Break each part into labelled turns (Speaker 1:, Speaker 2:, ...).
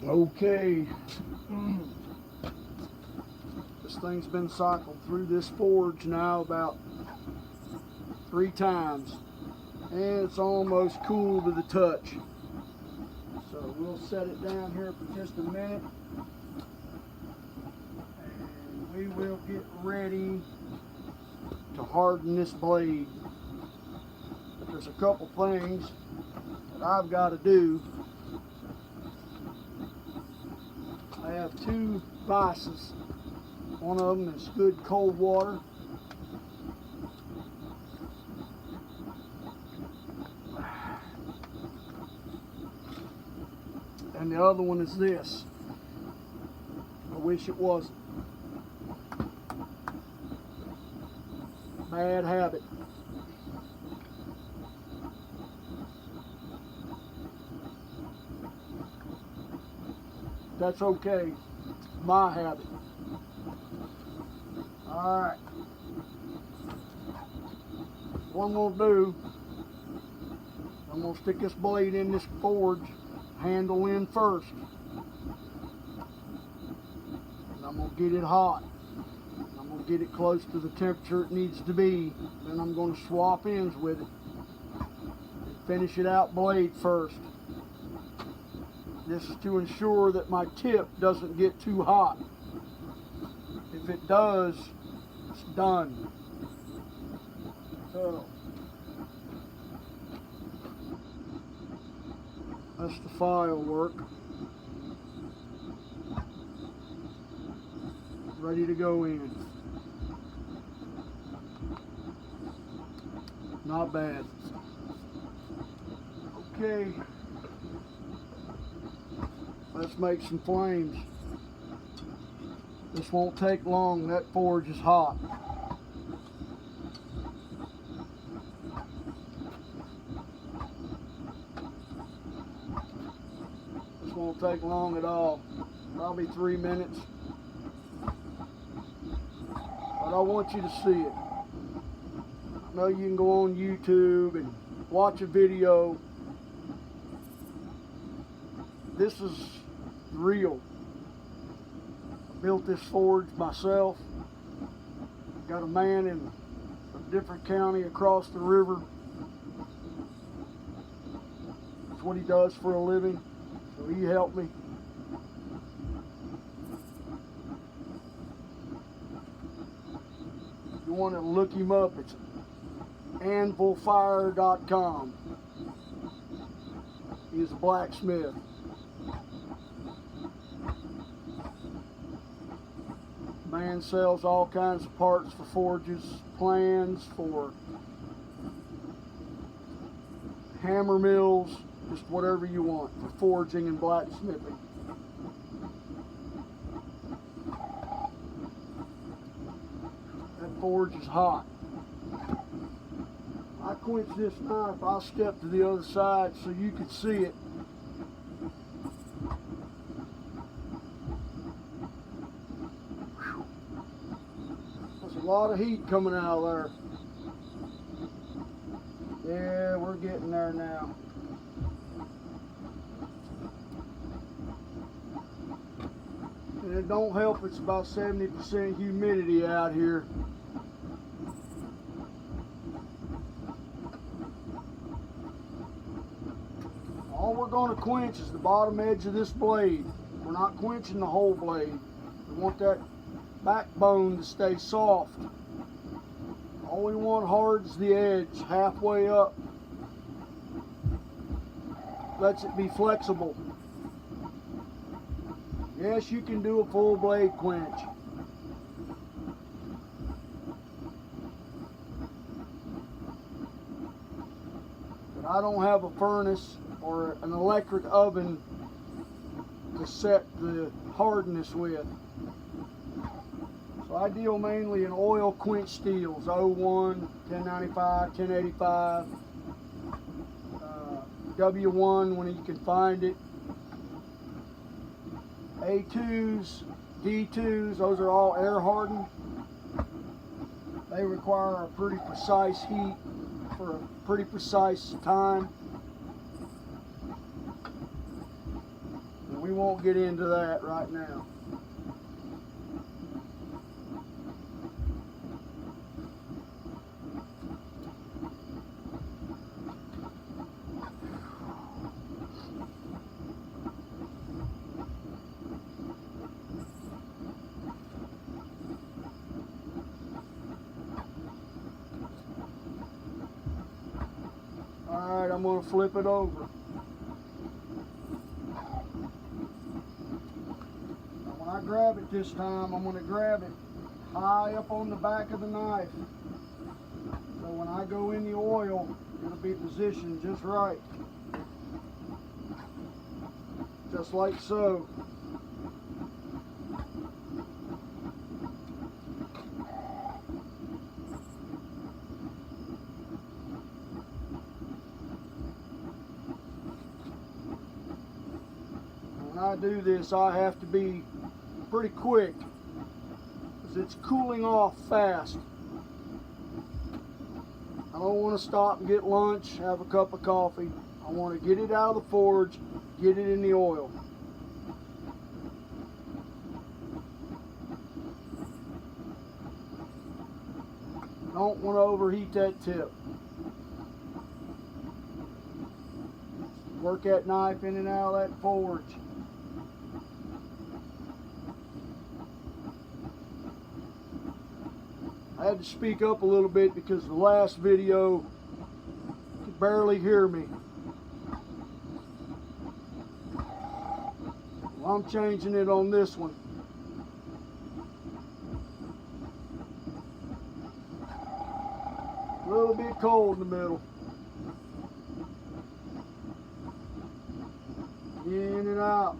Speaker 1: Okay, this thing's been cycled through this forge now about 3 times, and it's almost cool to the touch. So we'll set it down here for just a minute, and we will get ready to harden this blade. There's a couple things that I've got to do. I have 2 vices. One of them is good cold water. And the other one is this. I wish it wasn't. Bad habit. That's okay. My habit. Alright. What I'm going to do, I'm going to stick this blade in this forge, handle in first. And I'm going to get it hot. I'm going to get it close to the temperature it needs to be. Then I'm going to swap ends with it. Finish it out blade first. This is to ensure that my tip doesn't get too hot. If it does, it's done. So, that's the file work. Ready to go in. Not bad. Okay. Let's make some flames. This won't take long. That forge is hot. This won't take long at all. Probably 3 minutes. But I want you to see it. I know you can go on YouTube and watch a video. This is real. I built this forge myself. Got a man in a different county across the river. That's what he does for a living. So he helped me. If you want to look him up, it's anvilfire.com. He's a blacksmith. Man sells all kinds of parts for forges, plans for hammer mills, just whatever you want for forging and blacksmithing. That forge is hot. I quench this knife, I'll step to the other side so you can see it. A lot of heat coming out of there. Yeah, we're getting there now. And it don't help, it's about 70% humidity out here. All we're going to quench is the bottom edge of this blade. We're not quenching the whole blade. We want that backbone to stay soft. All we want hard is the edge, halfway up. Lets it be flexible. Yes, you can do a full blade quench. But I don't have a furnace or an electric oven to set the hardness with. So I deal mainly in oil quench steels, 01, 1095, 1085, W1 when you can find it, A2s, D2s, those are all air hardened. They require a pretty precise heat for a pretty precise time. And we won't get into that right now. Alright, I'm going to flip it over. Now when I grab it this time, I'm going to grab it high up on the back of the knife. So when I go in the oil, it'll be positioned just right. Just like so. When I do this, I have to be pretty quick because it's cooling off fast. I don't want to stop and get lunch, have a cup of coffee. I want to get it out of the forge, get it in the oil. Don't want to overheat that tip. Work that knife in and out of that forge. I had to speak up a little bit because the last video you could barely hear me. Well, I'm changing it on this one. A little bit cold in the middle. In and out.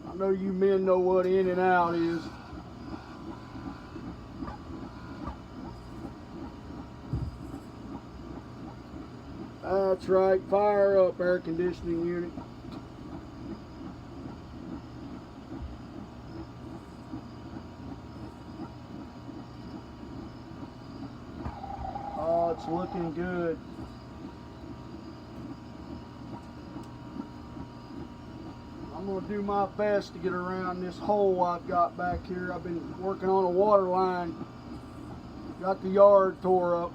Speaker 1: I know you men know what in and out is. That's right, fire up, air conditioning unit. Oh, it's looking good. I'm going to do my best to get around this hole I've got back here. I've been working on a water line. Got the yard tore up.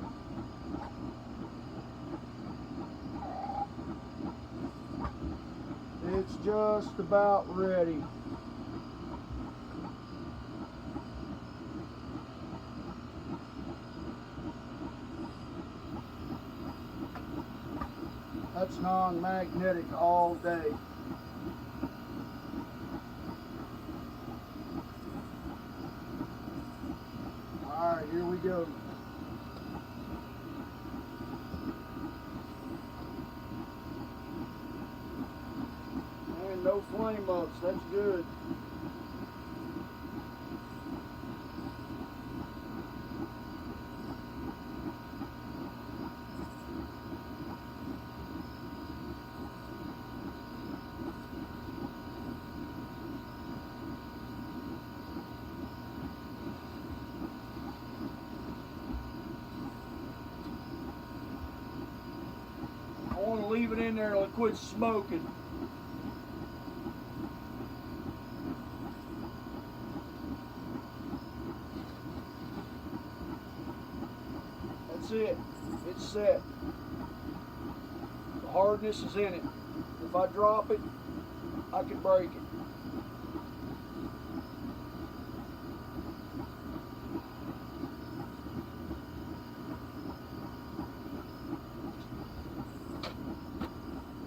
Speaker 1: It's just about ready. That's non-magnetic all day. Alright, here we go. And no flame ups, that's good. I want to leave it in there till it quits smoking. That's it. It's set. The hardness is in it. If I drop it, I can break it.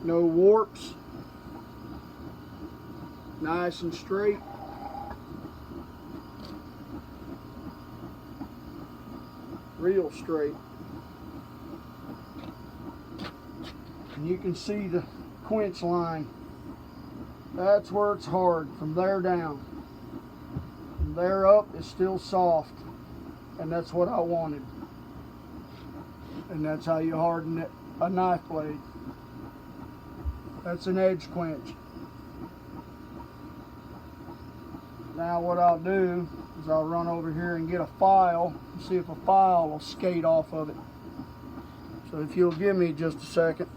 Speaker 1: No warps. Nice and straight. Real straight. And you can see the quench line. That's where it's hard, from there down. From there up, it's still soft. And that's what I wanted. And that's how you harden it, a knife blade. That's an edge quench. Now what I'll do is I'll run over here and get a file and see if a file will skate off of it. So if you'll give me just a second.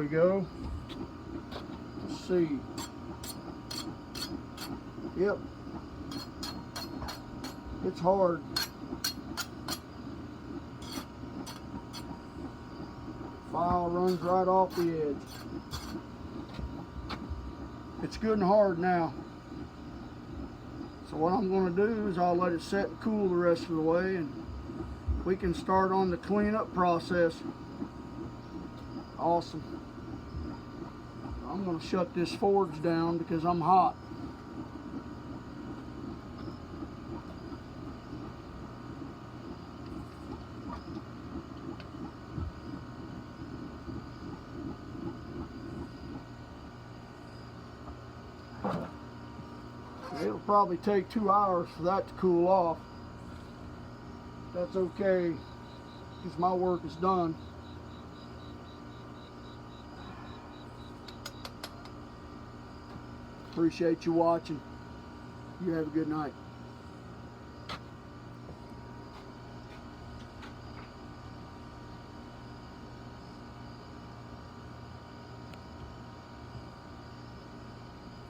Speaker 1: we go. Let's see. Yep. It's hard. File runs right off the edge. It's good and hard now. So what I'm going to do is I'll let it set and cool the rest of the way, and we can start on the cleanup process. Awesome. I'm going to shut this forge down because I'm hot. It'll probably take 2 hours for that to cool off. That's okay, because my work is done. Appreciate you watching. You have a good night.